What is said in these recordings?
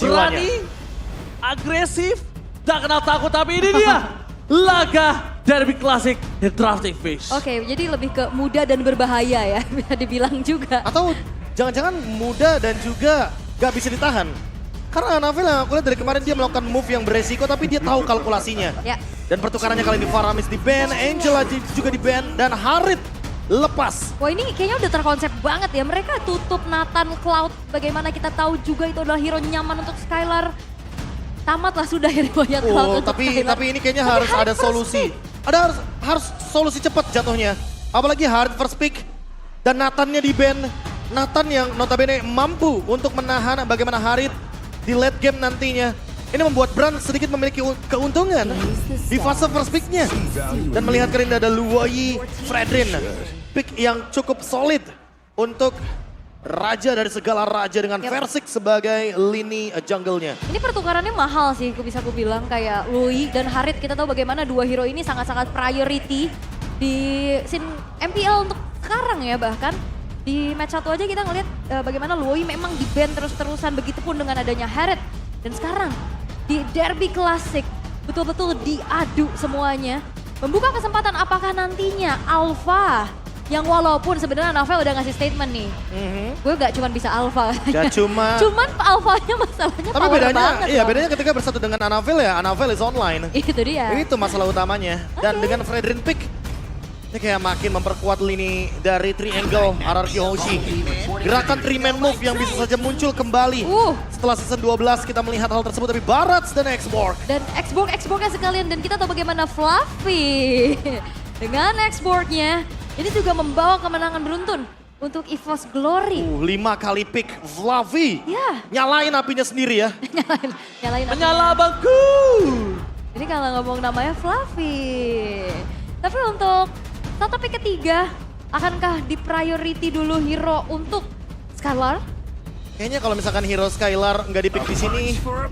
Berani, agresif, tak kenal takut, tapi ini dia laga Derby Classic The Drafting Fish. Oke, jadi lebih ke muda dan berbahaya ya, bisa dibilang juga. Atau jangan-jangan muda dan juga gak bisa ditahan. Karena Anavel yang aku lihat dari kemarin dia melakukan move yang beresiko tapi dia tahu kalkulasinya. Ya. Dan pertukarannya kali ini Faramis di ban, Angela juga di ban, dan Harit lepas. Wah ini kayaknya udah terkonsep banget ya. Mereka tutup Nathan, Cloud. Bagaimana kita tahu juga itu adalah hero nyaman untuk Skylar. Tamatlah sudah riwayat Cloud untuk Skylar. Tapi ini kayaknya harus ada solusi. Harus solusi cepat jatuhnya. Apalagi Harit first pick dan Nathannya di ban. Nathan yang notabene mampu untuk menahan bagaimana Harit di late game nantinya. Ini membuat Brand sedikit memiliki keuntungan di fase first pick-nya. Dan melihat kali ini ada Luoyi Fredrin. Pick yang cukup solid untuk raja dari segala raja dengan Versik sebagai lini jungle-nya. Ini pertukarannya mahal sih, bisa aku bilang. Kayak Lui dan Harit, kita tahu bagaimana dua hero ini sangat-sangat priority di scene MPL untuk sekarang ya bahkan. Di match 1 aja kita ngeliat bagaimana Lui memang di-ban terus-terusan, begitupun dengan adanya Harit. Dan sekarang di Derby Classic betul-betul diadu semuanya. Membuka kesempatan apakah nantinya Alpha yang walaupun sebenarnya Anavel udah ngasih statement nih. Gue gak cuma bisa Alpha. Gak cuma. Cuman Alphanya masalahnya Tapi power bedanya, banget iya loh. bedanya ketika bersatu dengan Anavel ya, Anavel is online. Itu dia. Itu masalah utamanya. Dan dengan Fredrin pick, ini kayak makin memperkuat lini dari Triangle RRQ Hoshi. Gerakan 3-man move yang bisa saja muncul kembali. Setelah season 12 kita melihat hal tersebut, tapi Barats dan Xborg. Dan Xborg-nya sekalian, dan kita tahu bagaimana Fluffy dengan Xborg-nya. Ini juga membawa kemenangan beruntun untuk EVOS Glory. 5 kali pick Fluffy. Ya. Nyalain apinya sendiri ya. Nyalain Menyala bangku. Ini kalau ngomong namanya Fluffy. Tapi untuk satu pick ketiga, akankah di priority dulu hero untuk Skylar? Kayaknya kalau misalkan hero Skylar nggak di pick di sini,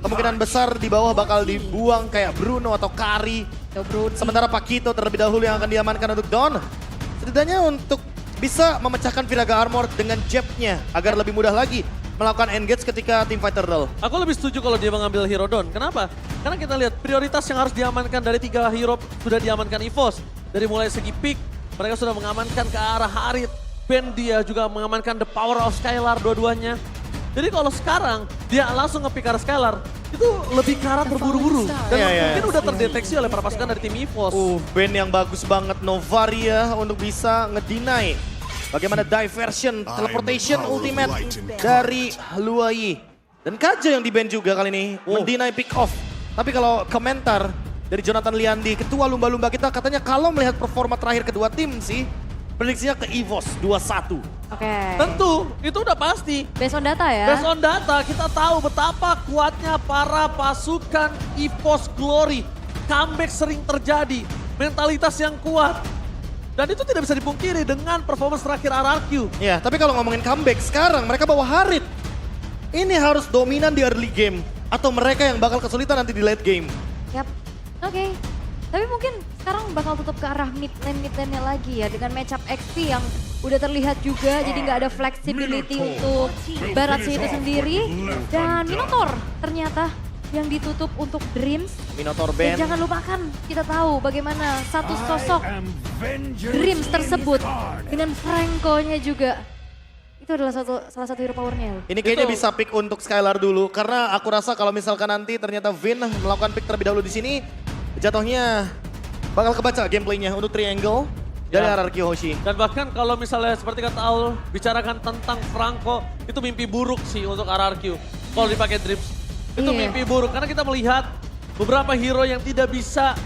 kemungkinan besar di bawah bakal dibuang kayak Bruno atau Kari. Sementara Pakito terlebih dahulu yang akan diamankan untuk Don. Setidaknya untuk bisa memecahkan Viraga Armor dengan jabnya agar lebih mudah lagi melakukan engage ketika team fighter roll. Aku lebih setuju kalau dia mengambil hero Don. Kenapa? Karena kita lihat prioritas yang harus diamankan dari 3 hero sudah diamankan EVOS. Dari mulai segi pick, mereka sudah mengamankan ke arah Harit. Ben dia juga mengamankan the power of Skylar dua-duanya. Jadi kalau sekarang dia langsung nge-pick arah Skylar, itu lebih ke arah terburu-buru. Dan mungkin udah terdeteksi oleh para pasukan dari tim EVOS. Ben yang bagus banget Novaria untuk bisa ngedeny bagaimana diversion, teleportation ultimate dari Luoyi. Dan Kaja yang di-ban juga kali ini, mendeny pick off. Tapi kalau komentar dari Jonathan Liandi, ketua lumba-lumba kita, katanya kalau melihat performa terakhir kedua tim sih, prediksinya ke EVOS 2-1. Oke. Tentu, itu udah pasti. Based on data ya? Based on data, kita tahu betapa kuatnya para pasukan EVOS Glory. Comeback sering terjadi, mentalitas yang kuat. Dan itu tidak bisa dipungkiri dengan performance terakhir RRQ. Ya, tapi kalau ngomongin comeback, sekarang mereka bawa Harit. Ini harus dominan di early game, atau mereka yang bakal kesulitan nanti di late game. Yap. Oke. Tapi mungkin sekarang bakal tutup ke arah mid lane-nya lagi ya. Dengan matchup XP yang udah terlihat juga. Jadi nggak ada flexibility untuk Barats itu sendiri. Dan Minotaur ternyata yang ditutup untuk Dreams. Minotaur Dan ban. jangan lupakan kita tahu bagaimana satu sosok Dreams tersebut dengan Franco-nya juga. Itu adalah salah satu hero powernya. Ini kayaknya bisa pick untuk Skylar dulu. Karena aku rasa kalau misalkan nanti ternyata Vin melakukan pick terlebih dahulu di sini, jatuhnya bakal kebaca gameplaynya untuk Triangle dari RRQ Hoshi. Dan bahkan kalau misalnya seperti kata Aul, bicarakan tentang Franco, itu mimpi buruk sih untuk RRQ. Kalau dipakai Dreams, itu mimpi buruk. Karena kita melihat beberapa hero yang tidak bisa,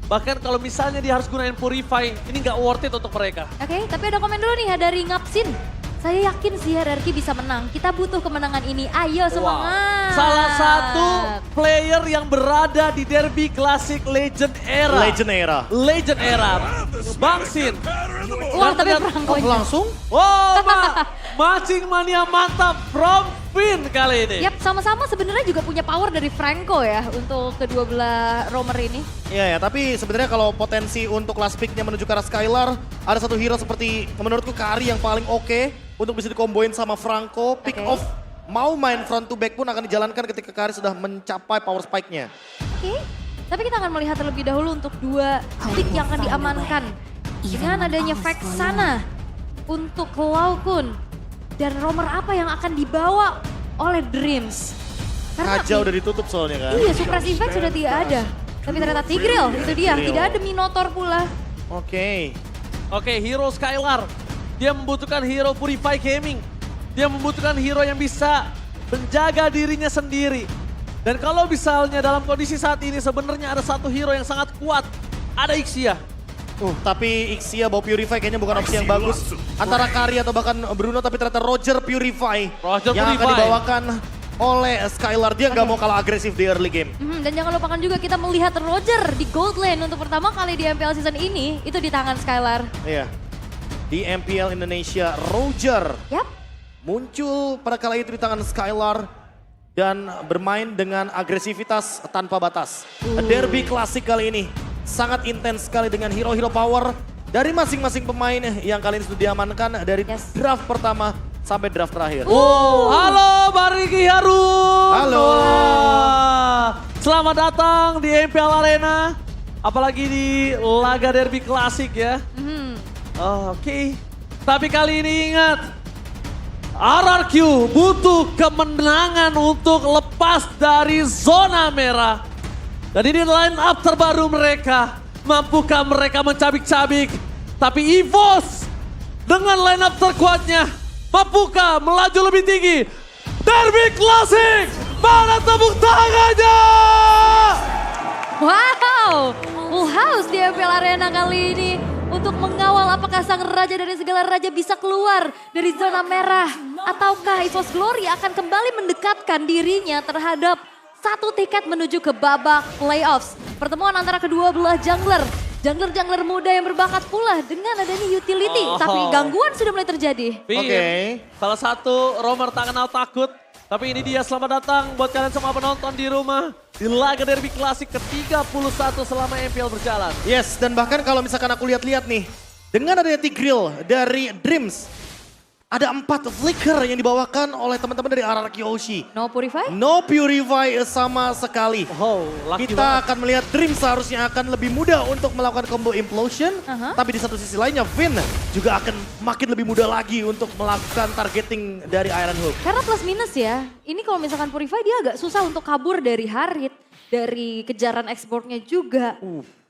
bahkan kalau misalnya dia harus gunain Purify, ini nggak worth it untuk mereka. Oke, tapi ada komen dulu nih ya dari Ngapsin. Saya yakin sih RRQ bisa menang. Kita butuh kemenangan ini. Ayo semangat. Salah satu player yang berada di Derby Classic Legend Era. Legend Era. Bang Sin. Wah, tapi Franco-nya. Langsung? Wow, matching mania mantap from Vin kali ini. Yap, sama-sama sebenarnya juga punya power dari Franco ya untuk kedua belah roamer ini. Iya ya, tapi sebenarnya kalau potensi untuk last pick-nya menuju ke arah Skylar, ada satu hero seperti menurutku Kari yang paling oke untuk bisa dikomboin sama Franco, pick off mau main front to back pun akan dijalankan ketika Kari sudah mencapai power spike-nya. Oke, tapi kita akan melihat terlebih dahulu untuk 2 pick yang akan diamankan. Dengan adanya Vexana untuk Laukun dan romer apa yang akan dibawa oleh Dreams. Kaja udah ditutup soalnya kan. Iya, Suppress Effect sudah tidak ada. Tapi ternyata Tigreal, itu dia. Tigreal. Tidak ada Minotaur pula. Oke. Oke, hero Skylar. Dia membutuhkan hero Purify Gaming. Dia membutuhkan hero yang bisa menjaga dirinya sendiri. Dan kalau misalnya dalam kondisi saat ini sebenarnya ada satu hero yang sangat kuat. Ada Ixia. Tapi Ixia bawa Purify kayaknya bukan opsi yang bagus. Antara Kari atau bahkan Bruno, tapi ternyata Roger Purify. yang akan dibawakan oleh Skylar. Dia nggak mau kalah agresif di early game. Dan jangan lupakan juga kita melihat Roger di gold lane untuk pertama kali di MPL season ini. Itu di tangan Skylar. Iya. Di MPL Indonesia, Roger Yap. muncul pada kala itu di tangan Skylar. Dan bermain dengan agresivitas tanpa batas. Derby klasik kali ini sangat intens sekali dengan hero-hero power dari masing-masing pemain yang kali ini sudah diamankan dari draft pertama sampai draft terakhir. Halo Bariki Harun. Halo. Wah, selamat datang di MPL Arena. Apalagi di laga derby klasik ya. Oke. Tapi kali ini ingat, RRQ butuh kemenangan untuk lepas dari zona merah. Dan ini line up terbaru mereka. Mampukah mereka mencabik-cabik? Tapi EVOS dengan line up terkuatnya, mampukah melaju lebih tinggi? Derby Classic, mana tepuk tangannya? Wow, full house di MPL Arena kali ini. Untuk mengawal apakah sang raja dari segala raja bisa keluar dari zona merah. Ataukah EVOS Glory akan kembali mendekatkan dirinya terhadap satu tiket menuju ke babak playoffs. Pertemuan antara kedua belah jungler. Jungler-jungler muda yang berbakat pula dengan adanya utility. Tapi gangguan sudah mulai terjadi. Oke. Salah satu romer tak kenal takut. Tapi ini dia, selamat datang buat kalian semua penonton di rumah. Di laga derby klasik ke-31 selama MPL berjalan. Yes, dan bahkan kalau misalkan aku lihat-lihat nih. Dengan adanya Tigreal dari Dreams. Ada 4 flicker yang dibawakan oleh teman-teman dari RRQ Oshi. No Purify? No Purify sama sekali. Oh, lucky Kita banget. akan melihat Dream seharusnya akan lebih mudah untuk melakukan combo Implosion. Tapi di satu sisi lainnya Vin juga akan makin lebih mudah lagi untuk melakukan targeting dari Iron Hook. Karena plus minus ya. Ini kalau misalkan Purify dia agak susah untuk kabur dari Harit. Dari kejaran exportnya juga.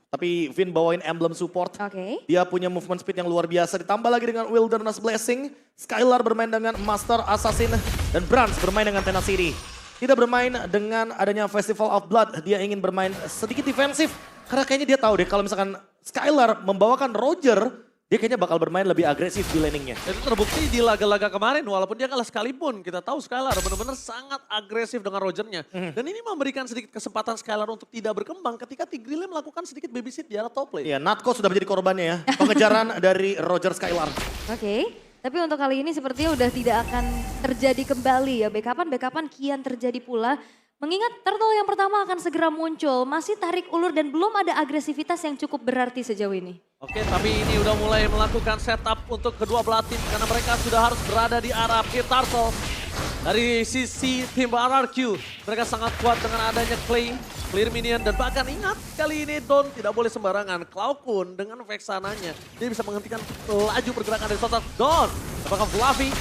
Tapi Vin bawain emblem support. Oke. Dia punya movement speed yang luar biasa. Ditambah lagi dengan Wilderness Blessing. Skylar bermain dengan Master Assassin. Dan Brans bermain dengan Tenacity. Tidak bermain dengan adanya Festival of Blood. Dia ingin bermain sedikit defensif. Karena kayaknya dia tahu deh kalau misalkan Skylar membawakan Roger. Dia kayaknya bakal bermain lebih agresif di laningnya. Itu terbukti di laga-laga kemarin, walaupun dia kalah sekalipun. Kita tahu Skylar benar-benar sangat agresif dengan Rogernya. Dan ini memberikan sedikit kesempatan Skylar untuk tidak berkembang ketika Tigreal melakukan sedikit babysit di arah top lane. Iya, Natko sudah menjadi korbannya ya. Pengejaran dari Roger Skylar. Oke. Tapi untuk kali ini sepertinya udah tidak akan terjadi kembali ya. Backupan kian terjadi pula. Mengingat turtle yang pertama akan segera muncul. Masih tarik ulur dan belum ada agresivitas yang cukup berarti sejauh ini. Oke, tapi ini udah mulai melakukan setup untuk kedua belah tim karena mereka sudah harus berada di arah Pit Turtle. Dari sisi tim RRQ, mereka sangat kuat dengan adanya clear minion dan bahkan ingat kali ini Don tidak boleh sembarangan. Cloudkun dengan Vexananya, dia bisa menghentikan laju pergerakan dari sosok Don. Apakah Fluffy?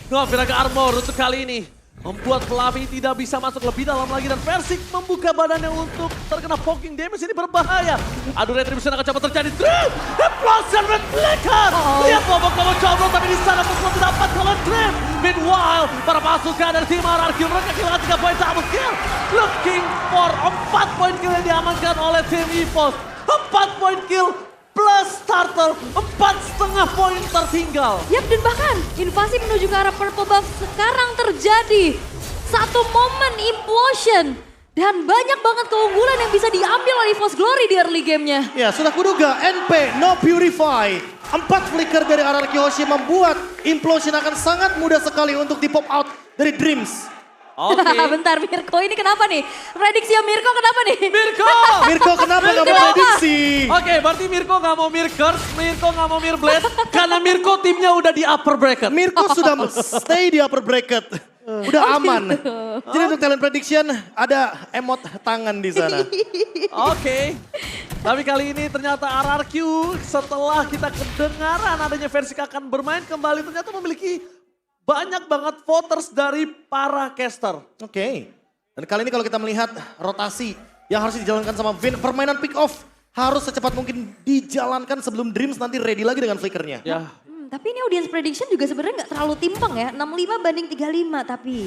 Viraga Armor untuk kali ini membuat Fluffy tidak bisa masuk lebih dalam lagi dan Versik membuka badannya untuk terkena poking damage. Ini berbahaya. Aduh, retribution akan coba terjadi. Dream! Explosion Red Flicker! Lihat bobok-bobok coblon tapi di sana Pokemon tidak dapat kalau Dream. Meanwhile, para pasukan dari tim RRQ mereka kehilangan 3 poin double kill. Looking for 4 poin kill yang diamankan oleh tim EVOS. 4 poin kill plus Turtle, 4,5 poin tertinggal. Yap, dan bahkan invasi menuju ke arah Purple Buff sekarang terjadi. Satu momen implosion. Dan banyak banget keunggulan yang bisa diambil oleh EVOS Glory di early gamenya. Ya, sudah kuduga NP, No Purify. 4 flicker dari RRQ Hoshi membuat Implosion akan sangat mudah sekali untuk di pop out dari Dreams. Oke. Bentar Mirko, ini kenapa nih? Prediksi ya Mirko kenapa nih? Mirko! Mirko kenapa gak mau prediksi? Oke, berarti Mirko gak mau Mirkers, Mirko gak mau Mirblade. Karena Mirko timnya udah di upper bracket. Mirko sudah stay di upper bracket. Udah aman. Jadi untuk talent prediction ada emot tangan di sana. Oke. Tapi kali ini ternyata RRQ setelah kita kedengaran adanya versi akan bermain kembali ternyata memiliki banyak banget voters dari para caster. Oke. Dan kali ini kalau kita melihat rotasi yang harus dijalankan sama Vin, permainan pick off harus secepat mungkin dijalankan sebelum Dreams nanti ready lagi dengan flickernya. Ya. Tapi ini audience prediction juga sebenarnya nggak terlalu timpang ya. 65 banding 35 tapi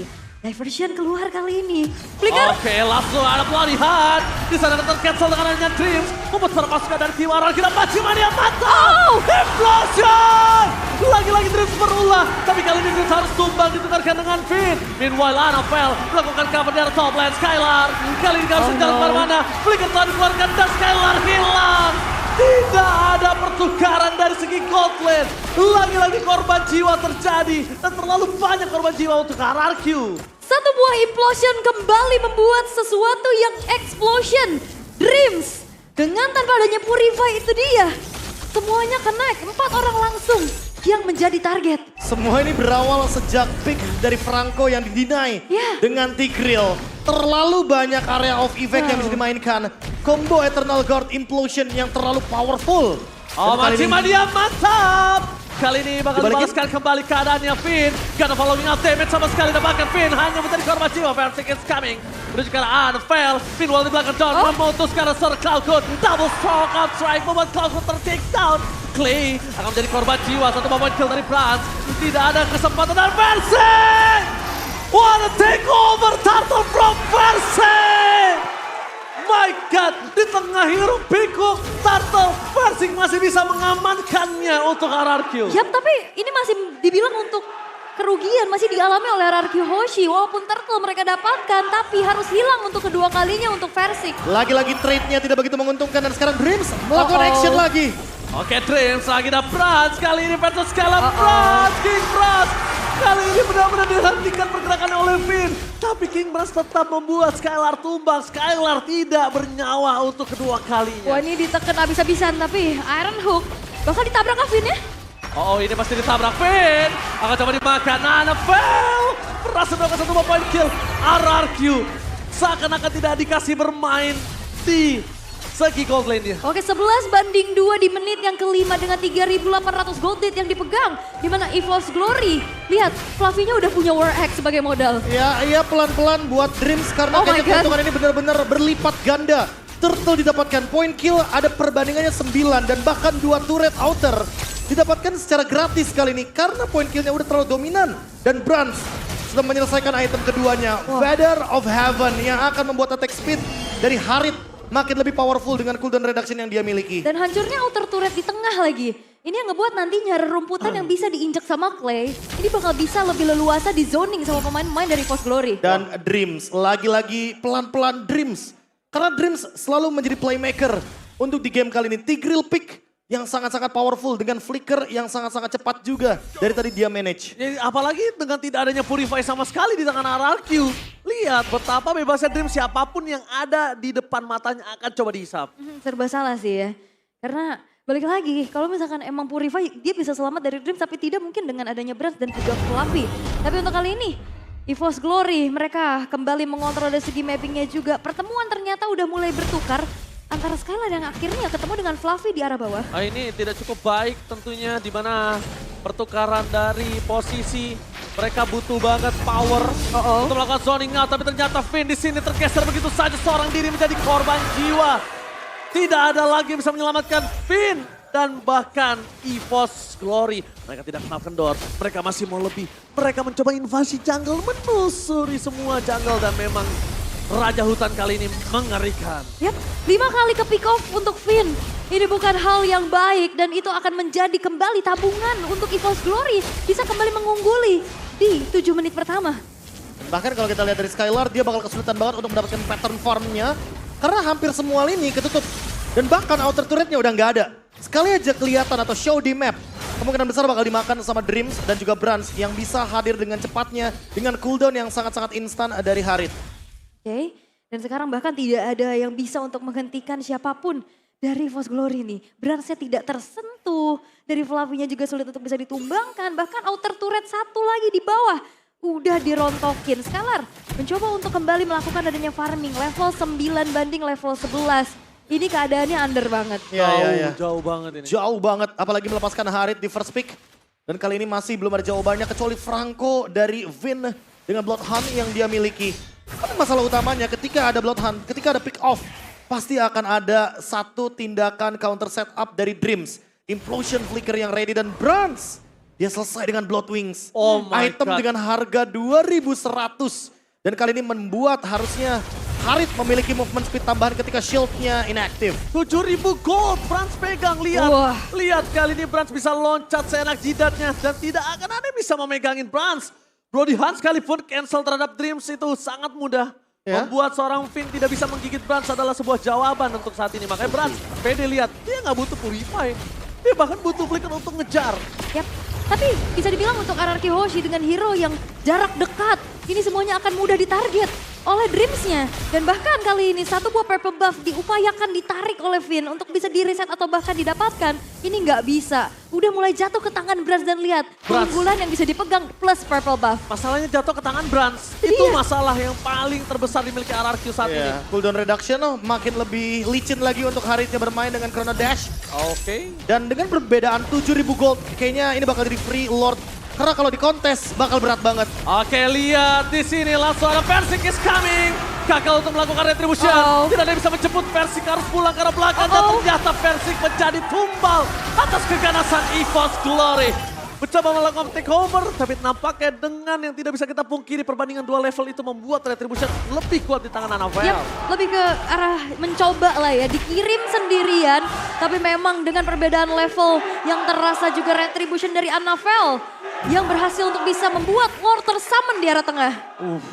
diversion keluar kali ini. Flicker. Oke, langsung ada pelarian. Di sana tercancel dengan adanya Dreams. Membuat para pasukan dari tim RRQ dan Machimania mantap. Implosion! Lagi-lagi Dreams berulah. Tapi kali ini Dreams harus tumbang ditukarkan dengan Finn. Meanwhile Anafel melakukan cover dari top lane Skylar. Kali ini harus jalan kemana-mana. Flicker telah dikeluarkan dan Skylar hilang. Tidak ada pertukaran dari segi gold lane. Lagi-lagi korban jiwa terjadi. Dan terlalu banyak korban jiwa untuk RRQ. Satu buah implosion kembali membuat sesuatu yang explosion. Dreams dengan tanpa adanya Purify itu dia. Semuanya connect, 4 orang langsung yang menjadi target. Semua ini berawal sejak pick dari Franco yang didinai dengan Tigreal. Terlalu banyak area of effect yang bisa dimainkan. Combo Eternal Guard Implosion yang terlalu powerful. Oh, Machimania mantap. Kali ini bakal dibalaskan kembali keadaannya Finn. Gonna following up damage sama sekali dapatkan Finn. Hanya menjadi korban jiwa. Versing is coming. Menuju ke arah Anafel. Finn wall di belakang John. Memutus ke arah Sir Cloudgood. Double stroke out strike. Membuat Cloudgood ter-take down. Clay akan menjadi korban jiwa. Satu moment kill dari Franz. Tidak ada kesempatan dan Versing. What a takeover Turtle from Versing. My God, di tengah hiruk pikuk, Turtle Versing masih bisa mengamankannya untuk RRQ. Yap, tapi ini masih dibilang untuk kerugian, masih dialami oleh RRQ Hoshi. Walaupun Turtle mereka dapatkan, tapi harus hilang untuk kedua kalinya untuk Versing. Lagi-lagi trade-nya tidak begitu menguntungkan dan sekarang Dreams melakukan action lagi. Oke, Dreams lagi ada Franz, kali ini versus Skylar Franz, King Franz. Kali ini benar-benar dihentikan pergerakannya oleh Finn. Tapi King Franz tetap membuat Skylar tumbang. Skylar tidak bernyawa untuk kedua kalinya. Wah, ini ditekan abis-abisan, tapi Iron Hook bakal ditabrak ke Finn ya. Oh, ini pasti ditabrak Finn. Akan coba dimakan Anafel. Berhasil melakukan satu point kill. RRQ seakan-akan tidak dikasih bermain di segi gold lane-nya. Oke, 11 banding 2 di menit yang kelima dengan 3.800 gold lead yang dipegang. Di mana EVOS Glory. Lihat, Fluffy-nya udah punya War Axe sebagai modal. Ya, pelan-pelan buat Dreams karena kayaknya keuntungan ini benar-benar berlipat ganda. Turtle didapatkan point kill, ada perbandingannya 9 dan bahkan 2 turret outer didapatkan secara gratis kali ini karena point killnya udah terlalu dominan. Dan Brans sudah menyelesaikan item keduanya, Feather of Heaven yang akan membuat attack speed dari Harit makin lebih powerful dengan cooldown reduction yang dia miliki. Dan hancurnya outer turret di tengah lagi. Ini yang ngebuat nantinya rumputan yang bisa diinjak sama Clay. Ini bakal bisa lebih leluasa di zoning sama pemain-pemain dari EVOS Glory. Dan Dreams, lagi-lagi pelan-pelan Dreams. Karena Dreams selalu menjadi playmaker untuk di game kali ini. Tigreal pick yang sangat-sangat powerful dengan flicker yang sangat-sangat cepat juga. Dari tadi dia manage. Jadi, apalagi dengan tidak adanya Purify sama sekali di tangan RRQ. Lihat betapa bebasnya Dream, siapapun yang ada di depan matanya akan coba dihisap. Serba salah sih ya. Karena balik lagi, kalau misalkan emang Purify dia bisa selamat dari Dreams tapi tidak mungkin dengan adanya Brans dan juga Fluffy. Tapi untuk kali ini EVOS Glory mereka kembali mengontrol dari segi mappingnya juga. Pertemuan ternyata udah mulai bertukar antara Skylar yang akhirnya ketemu dengan Fluffy di arah bawah. Ini tidak cukup baik tentunya di mana pertukaran dari posisi mereka butuh banget power untuk melakukan zoning out, tapi ternyata Finn di sini tergeser begitu saja seorang diri menjadi korban jiwa. Tidak ada lagi yang bisa menyelamatkan Finn dan bahkan EVOS Glory. Mereka tidak kenal kendor, mereka masih mau lebih. Mereka mencoba invasi jungle, menelusuri semua jungle dan memang Raja Hutan kali ini mengerikan. Yap, 5 kali ke pick off untuk Finn. Ini bukan hal yang baik dan itu akan menjadi kembali tabungan untuk EVOS Glory. Bisa kembali mengungguli di 7 menit pertama. Bahkan kalau kita lihat dari Skylar, dia bakal kesulitan banget untuk mendapatkan pattern farmnya. Karena hampir semua lini ketutup. Dan bahkan outer turretnya udah nggak ada. Sekali aja kelihatan atau show di map, kemungkinan besar bakal dimakan sama Dreams dan juga Brans yang bisa hadir dengan cepatnya dengan cooldown yang sangat-sangat instan dari Harit. Oke, dan sekarang bahkan tidak ada yang bisa untuk menghentikan siapapun dari EVOS Glory nih. Bransnya tidak tersentuh, dari Fluffy-nya juga sulit untuk bisa ditumbangkan. Bahkan outer turret satu lagi di bawah. udah dirontokin. Scalar mencoba untuk kembali melakukan adanya farming level 9 banding level 11. Ini keadaannya under banget. Iya. Jauh banget ini. Jauh banget, apalagi melepaskan Harit di first pick. Dan kali ini masih belum ada jawabannya kecuali Franco dari Vin dengan Bloodhound yang dia miliki. Tapi masalah utamanya ketika ada Bloodhound, ketika ada pick off, pasti akan ada satu tindakan counter setup dari Dreams. Implosion Flicker yang ready dan Brans. Dia selesai dengan Blood Wings. Oh my Item God. dengan harga 2.100. Dan kali ini membuat harusnya Harit memiliki movement speed tambahan ketika shieldnya inactive. 7.000 gold, Brans pegang, lihat. Wah. Lihat kali ini Brans bisa loncat seenak jidatnya dan tidak akan ada yang bisa memegangin Brans. Brody Hunt sekalipun cancel terhadap Dreams itu sangat mudah. Ya. Membuat seorang Finn tidak bisa menggigit Brans adalah sebuah jawaban untuk saat ini. Makanya Brans, pede lihat, dia nggak butuh purify. Dia bahkan butuh flicker untuk ngejar. Yap. Tapi bisa dibilang untuk RRQ Hoshi dengan hero yang jarak dekat, ini semuanya akan mudah ditarget oleh Dreams-nya. Dan bahkan kali ini satu buah purple buff diupayakan ditarik oleh Finn untuk bisa di-reset atau bahkan didapatkan. Ini nggak bisa. Udah mulai jatuh ke tangan Brans dan lihat Brans. keunggulan yang bisa dipegang plus purple buff. Masalahnya jatuh ke tangan Brans. Itu Iya. masalah yang paling terbesar dimiliki RRQ saat ini. Cooldown reduction makin lebih licin lagi untuk Haritnya bermain dengan Chrono Dash. Oke. Dan dengan perbedaan 7.000 gold, kayaknya ini bakal jadi free Lord. Karena kalau di kontes bakal berat banget. Oke, lihat di sini langsung ada Versik is coming. Gagal untuk melakukan retribution. Uh-oh. Tidak ada yang bisa menjemput Versik, harus pulang ke arah belakang. Dan Uh-oh. ternyata Versik menjadi tumbal atas keganasan EVOS Glory. Mencoba melakukan takeover, tapi nampaknya dengan yang tidak bisa kita pungkiri perbandingan dua level itu membuat retribution lebih kuat di tangan Anavel. Yap, lebih ke arah mencoba lah ya, dikirim sendirian. Tapi memang dengan perbedaan level yang terasa juga retribution dari Anavel. Yang berhasil untuk bisa membuat Lord tersummon di arah tengah.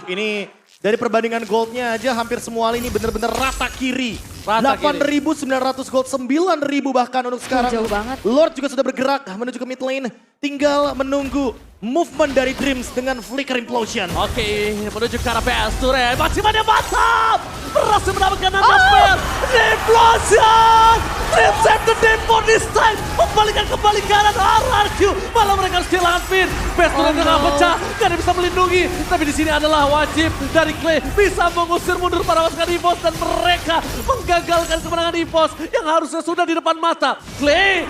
Ini dari perbandingan goldnya aja hampir semua ini bener-bener rata kiri. Rata kiri. 8.900 gold, 9.000 bahkan untuk sekarang. Jauh banget. Lord juga sudah bergerak menuju ke mid lane. Tinggal menunggu movement dari Dreams dengan Flicker Implosion. Oke, menuju ke arah PS Ture. Maksimalnya mantap! Berhasil mendapatkan Anavel. Implosion! Dream save the day for this time. Membalikan kembali kanan RRQ. Malah mereka harus kehilangan Finn. PS Ture tengah pecah. Gak ada yang bisa melindungi. Tapi di sini adalah wajib dari Clay. Bisa mengusir mundur para pasukan EVOS. Dan mereka menggagalkan kemenangan EVOS. Yang harusnya sudah di depan mata. Clay,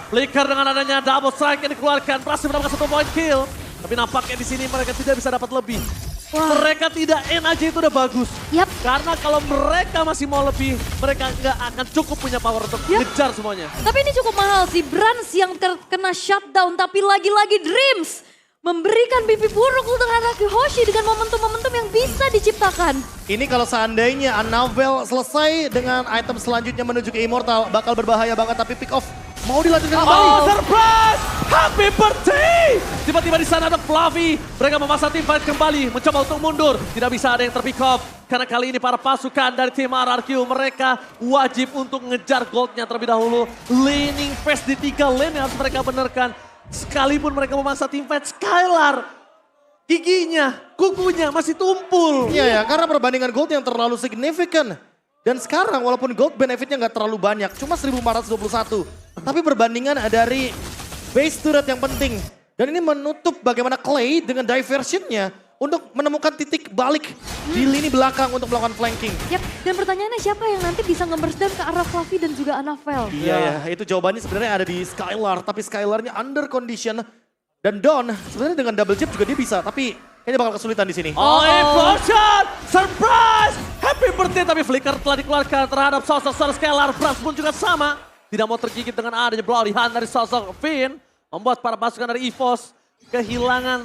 Flicker dengan adanya double strike yang dikeluarkan. Berhasil mendapatkan 1 point kill. Tapi nampaknya di sini mereka tidak bisa dapat lebih. Wah. Mereka tidak end aja itu udah bagus. Yap. Karena kalau mereka masih mau lebih, mereka nggak akan cukup punya power untuk Yap. ngejar semuanya. Tapi ini cukup mahal sih, Brans yang terkena shutdown. Tapi lagi-lagi Dreams memberikan mimpi buruk untuk RRQ Hoshi dengan momentum-momentum yang bisa diciptakan. Ini kalau seandainya Anavel selesai dengan item selanjutnya menuju ke Immortal, bakal berbahaya banget. Tapi pick off mau dilanjutkan kembali. Oh, surprise! Happy birthday! Tiba-tiba di sana ada Fluffy. Mereka memasang tim fight kembali, mencoba untuk mundur. Tidak bisa ada yang terpick off. Karena kali ini para pasukan dari tim RRQ, mereka wajib untuk ngejar goldnya terlebih dahulu. Laning phase di 3 lane yang harus mereka benarkan. Sekalipun mereka memasang tim fight, Skylar, giginya, kukunya masih tumpul. Iya ya, karena perbandingan gold yang terlalu signifikan. Dan sekarang walaupun gold benefitnya nggak terlalu banyak, cuma 1421. Tapi perbandingan dari base turret yang penting. Dan ini menutup bagaimana Clay dengan diversionnya untuk menemukan titik balik di lini belakang untuk melakukan flanking. Yap, dan pertanyaannya siapa yang nanti bisa nge-burst down ke arah Fluffy dan juga Anavel? Iya ya, itu jawabannya sebenarnya ada di Skylar. Tapi Skylarnya under condition. Dan Don sebenarnya dengan double jump juga dia bisa. Tapi kayaknya bakal kesulitan di sini. Oh, Implosion! Surprise! Happy birthday, tapi Flicker telah dikeluarkan terhadap sosok Skylar. Brans pun juga sama. Tidak mau tergigit dengan adanya Bloody Hand dari sosok Finn. Membuat para pasukan dari EVOS kehilangan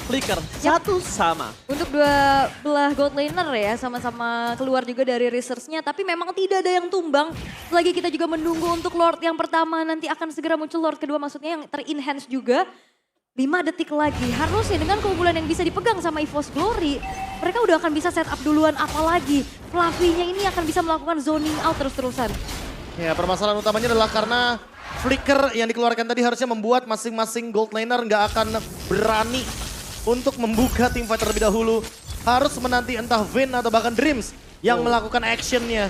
Flicker. Satu sama. Untuk dua belah gold laner ya, sama-sama keluar juga dari research-nya. Tapi memang tidak ada yang tumbang. Selagi kita juga menunggu untuk Lord yang pertama, nanti akan segera muncul Lord kedua, maksudnya yang ter-enhance juga. 5 detik lagi, harusnya dengan keunggulan yang bisa dipegang sama EVOS Glory, mereka udah akan bisa set up duluan, apalagi Fluffy-nya ini akan bisa melakukan zoning out terus-terusan. Ya, permasalahan utamanya adalah karena Flicker yang dikeluarkan tadi harusnya membuat masing-masing gold laner nggak akan berani untuk membuka tim fight terlebih dahulu. Harus menanti entah Vin atau bahkan Dreams yang melakukan actionnya.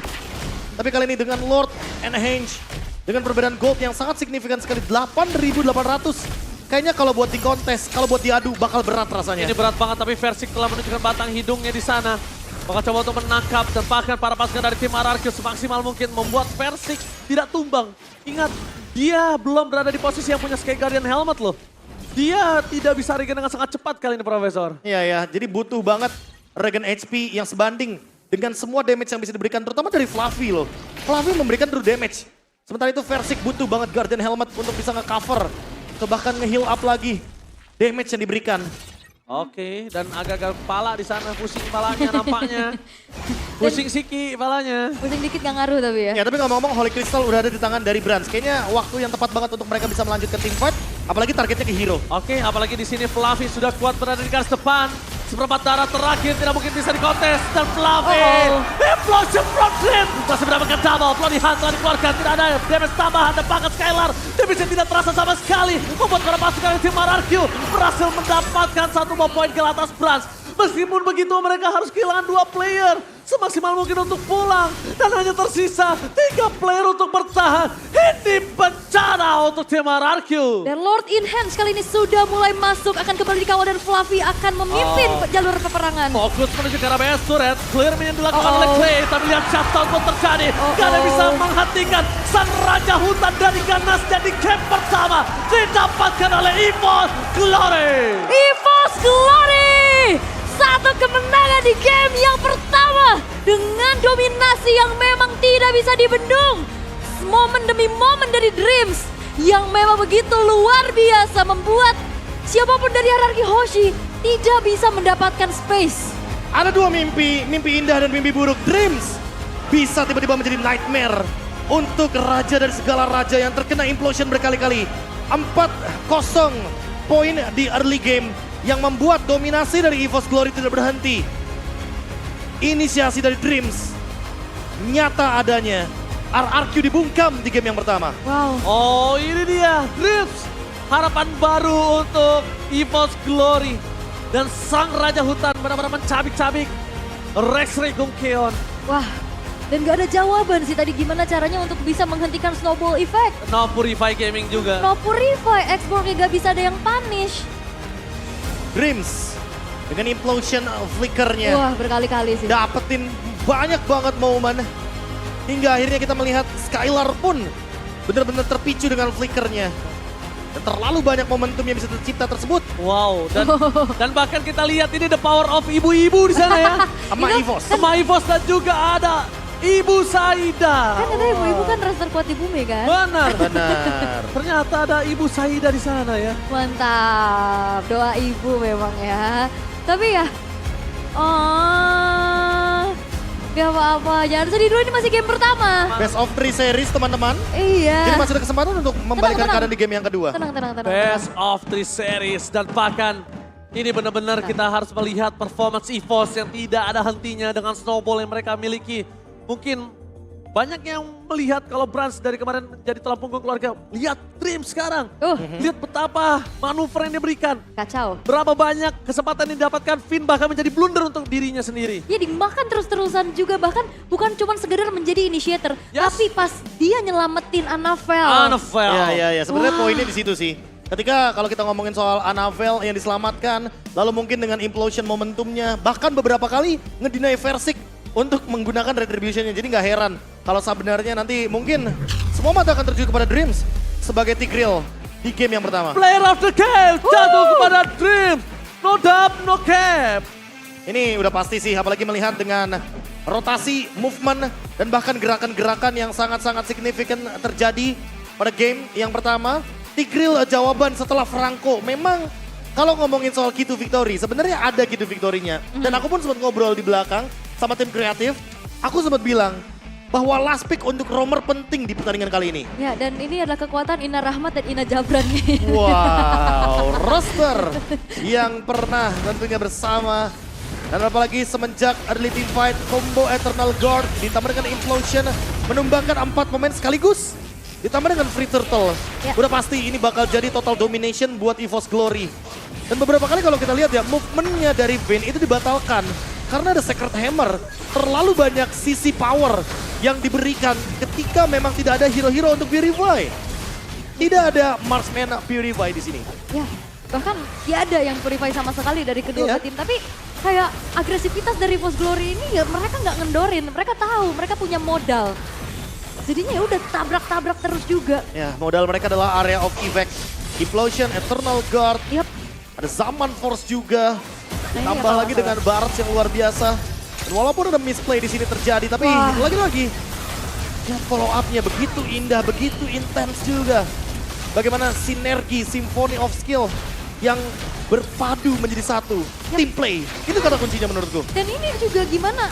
Tapi kali ini dengan Lord and Henge, dengan perbedaan gold yang sangat signifikan sekali, 8.800. kayaknya kalau buat di kontes, kalau buat diadu bakal berat rasanya. Ini berat banget tapi Versik telah menunjukkan batang hidungnya di sana. Bakal coba untuk menangkap dan bahkan para pasukan dari tim RRQ semaksimal mungkin membuat Versik tidak tumbang. Ingat, dia belum berada di posisi yang punya Sky Guardian Helmet loh. Dia tidak bisa regen dengan sangat cepat kali ini Profesor. Iya ya, jadi butuh banget regen HP yang sebanding dengan semua damage yang bisa diberikan, terutama dari Fluffy loh. Fluffy memberikan true damage. Sementara itu Versik butuh banget Guardian Helmet untuk bisa nge-cover. Atau bahkan nge-heal up lagi damage yang diberikan. Oke, dan agak-agak kepala di sana, pusing kepalanya nampaknya. Pusing siki kepalanya. Pusing dikit gak ngaruh tapi ya. Ya tapi ngomong-ngomong Holy Crystal udah ada di tangan dari Brans. Kayaknya waktu yang tepat banget untuk mereka bisa melanjutkan team fight. Apalagi targetnya ke hero. Oke, apalagi di sini Fluffy sudah kuat berada di garis depan. Seperempat darah terakhir tidak mungkin bisa dikontes. Dan Fluffy, implosion front flip. Masih mendapatkan double, Bloody Hand telah dikeluarkan. Tidak ada damage tambahan dan bahkan Skylar. Damage tidak terasa sama sekali. Membuat para pasukan dari tim RRQ berhasil mendapatkan satu poin ke atas Brans. Meskipun begitu mereka harus kehilangan 2 player. Semaksimal mungkin untuk pulang. Dan hanya tersisa 3 player untuk bertahan. Ini bencana untuk tim RRQ. Dan Lord in Hands kali ini sudah mulai masuk, akan kembali dikawal dan Fluffy akan memimpin jalur peperangan. Fokus menuju ke arah BS Turret. Clear yang dilakukan oleh Clay. Tapi lihat shutdown pun terjadi. Gak ada yang bisa menghentikan sang Raja Hutan dari Ganas. Jadi game pertama didapatkan oleh EVOS Glory. EVOS Glory! Satu kemenangan di game yang pertama dengan dominasi yang memang tidak bisa dibendung. Momen demi momen dari Dreams yang memang begitu luar biasa membuat siapapun dari hierarki Hoshi tidak bisa mendapatkan space. Ada 2 mimpi, mimpi indah dan mimpi buruk. Dreams bisa tiba-tiba menjadi nightmare untuk raja dari segala raja yang terkena implosion berkali-kali. 4-0 poin di early game yang membuat dominasi dari EVOS Glory tidak berhenti. Inisiasi dari Dreams nyata adanya. RRQ dibungkam di game yang pertama. Wow. Oh ini dia Dreams. Harapan baru untuk EVOS Glory. Dan sang Raja Hutan benar-benar mencabik-cabik Rex Regungkeon. Wah. Dan gak ada jawaban sih tadi gimana caranya untuk bisa menghentikan snowball effect. No Purify Gaming juga. No Purify, X-Borg gak bisa ada yang punish. Dreams dengan implosion flickernya Wah berkali-kali sih. dapetin banyak banget momen. Hingga akhirnya kita melihat Skylar pun benar-benar terpicu dengan flickernya. Dan terlalu banyak momentum yang bisa tercipta tersebut. Wow, dan bahkan kita lihat ini the power of ibu-ibu di sana ya. Sama EVOS. Sama EVOS dan juga ada Ibu Saida. Kan ada ibu-ibu kan ras terkuat di bumi kan? Benar. Benar. Ternyata ada Ibu Saida di sana ya. Mantap, doa ibu memang ya. Tapi ya, gak apa-apa, jangan sedih dulu, ini masih game pertama. Best of 3 series teman-teman. Iya. Jadi masih ada kesempatan untuk membalikkan tenang. keadaan di game yang kedua. Tenang. Best of 3 series dan bahkan ini benar-benar kita harus melihat performance EVOS yang tidak ada hentinya dengan snowball yang mereka miliki. Mungkin banyak yang melihat kalau Brans dari kemarin jadi tulang punggung keluarga. Lihat Dream sekarang. Lihat betapa manuver yang diberikan. Kacau. Berapa banyak kesempatan yang didapatkan Finn bahkan menjadi blunder untuk dirinya sendiri. Ya dimakan terus-terusan juga, bahkan bukan cuma sekedar menjadi initiator. Yes. Tapi pas dia nyelamatin Annabelle. Annabelle. Ya. Sebenarnya Wah. poinnya di situ sih. Ketika kalau kita ngomongin soal Annabelle yang diselamatkan, lalu mungkin dengan implosion momentumnya, bahkan beberapa kali ngedeny Versik untuk menggunakan retributionnya. Jadi nggak heran kalau sebenarnya nanti mungkin semua mata akan tertuju kepada Dreams sebagai Tigreal di game yang pertama. Player of the game jatuh kepada Dream. No dub, no cap. Ini udah pasti sih, apalagi melihat dengan rotasi, movement, dan bahkan gerakan-gerakan yang sangat-sangat signifikan terjadi pada game yang pertama. Tigreal jawaban setelah Franco. Memang kalau ngomongin soal key to victory, sebenarnya ada key to victory-nya. Dan aku pun sempat ngobrol di belakang sama tim kreatif. Aku sempat bilang bahwa last pick untuk Romer penting di pertandingan kali ini. Ya, dan ini adalah kekuatan Ina Rahmat dan Ina Jabran. Wow, roster yang pernah tentunya bersama. Dan apalagi semenjak early team fight, combo Eternal Guard ditambah dengan Implosion menumbangkan 4 pemain sekaligus. Ditambah dengan Free Turtle. Ya. Udah pasti ini bakal jadi total domination buat EVOS Glory. Dan beberapa kali kalau kita lihat ya, movementnya dari Vayne itu dibatalkan. Karena ada Sacred Hammer, terlalu banyak sisi power yang diberikan ketika memang tidak ada hero-hero untuk di-revive. Tidak ada marksman Purify di sini. Ya, bahkan ya ada yang purify sama sekali dari kedua Iya. tim. Tapi kayak agresivitas dari Force Glory ini ya mereka nggak ngendorin. Mereka tahu, mereka punya modal. Jadinya ya udah tabrak-tabrak terus juga. Ya, modal mereka adalah area of evac, Implosion, Eternal Guard, Yap. ada Zaman Force juga. Nah, Tambah iya, lagi kalau- dengan Barats yang luar biasa. Dan walaupun ada misplay di sini terjadi, tapi Wah. lagi-lagi ya follow up-nya begitu indah, begitu intens juga. Bagaimana sinergi, symphony of skill yang berpadu menjadi satu. Yap. Team play, itu kata kuncinya menurutku. Dan ini juga gimana?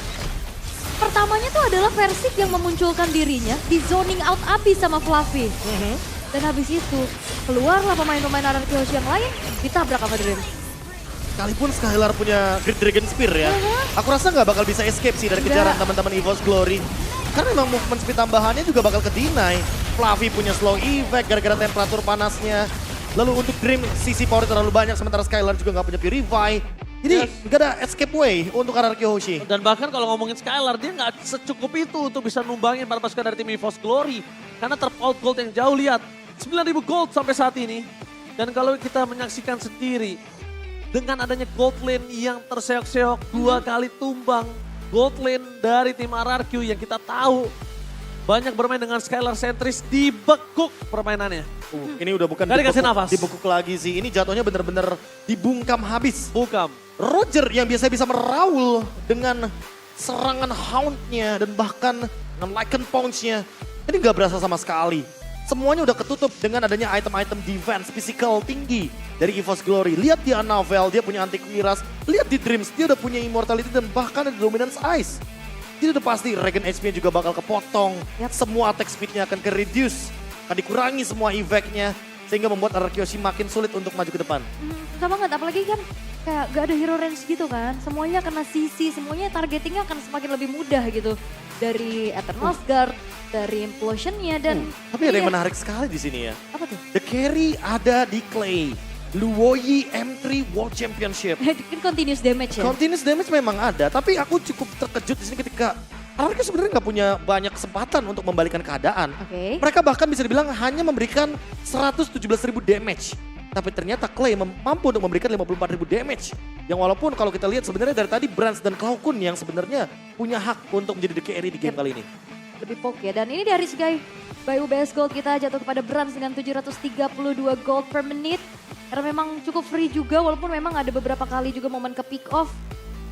Pertamanya tuh adalah Versik yang memunculkan dirinya di zoning out abis sama Fluffy. Dan habis itu keluarlah pemain-pemain RRQ Hoshi yang lain ditabrak sama Dream. Sekalipun Skylar punya Great Dragon Spear ya, aku rasa nggak bakal bisa escape sih dari kejaran Nggak. teman-teman EVOS Glory. Karena memang movement speed tambahannya juga bakal ke-deny. Fluffy punya slow effect gara-gara temperatur panasnya. Lalu untuk Dream, sisi power terlalu banyak sementara Skylar juga nggak punya Purify. Jadi nggak ada escape way untuk RRQ Hoshi. Dan bahkan kalau ngomongin Skylar, dia nggak secukup itu untuk bisa numbangin para pasukan dari tim EVOS Glory. Karena terpaut gold yang jauh, lihat. 9.000 gold sampai saat ini. Dan kalau kita menyaksikan sendiri, dengan adanya gold lane yang terseok-seok 2 kali tumbang. Gold lane dari tim RRQ yang kita tahu banyak bermain dengan Skylar sentris, dibekuk permainannya. Ini udah bukan Nggak dikasih nafas. dibekuk lagi sih. Ini jatuhnya bener-bener dibungkam habis. Bukam. Roger yang biasa bisa meraul dengan serangan Hound-nya dan bahkan dengan Lycan Punch-nya. Ini gak berasa sama sekali. Semuanya udah ketutup dengan adanya item-item defense physical tinggi dari EVOS Glory. Lihat di Anavel, dia punya anti-Quiras. Lihat di Dreams, dia udah punya Immortality dan bahkan ada Dominance Ice. Jadi udah pasti Regen HP-nya juga bakal kepotong. Yap. Semua attack speed-nya akan ke-reduce. Akan dikurangi semua evac-nya. Sehingga membuat RRQ Hoshi makin sulit untuk maju ke depan. Susah banget, apalagi kan kayak gak ada hero range gitu kan. Semuanya kena CC, semuanya targetingnya akan semakin lebih mudah gitu. Dari Eternal Guard, dari Implosion-nya dan... Tapi ada yang iya. menarik sekali di sini ya. Apa tuh? The carry ada di Clay. Luoyi M3 World Championship. Kan continuous damage ya? Continuous damage memang ada, tapi aku cukup terkejut di sini ketika RRQ sebenarnya nggak punya banyak kesempatan untuk membalikan keadaan. Oke. Mereka bahkan bisa dibilang hanya memberikan 117.000 damage. Tapi ternyata Clay mampu untuk memberikan 54.000 damage. Yang walaupun kalau kita lihat sebenarnya dari tadi Brands dan Klaukun yang sebenarnya punya hak untuk menjadi the carry di game kali ini. Lebih poke ya. Dan ini dari Sky by UBS Gold kita jatuh kepada Brands dengan 732 gold per menit. Karena memang cukup free juga walaupun memang ada beberapa kali juga momen ke pick off.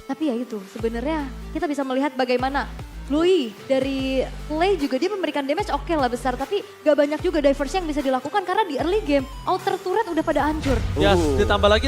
Tapi ya itu sebenarnya kita bisa melihat bagaimana Louis dari Clay juga dia memberikan damage oke lah besar. Tapi gak banyak juga diversi yang bisa dilakukan karena di early game outer turret udah pada hancur. Ya, ditambah lagi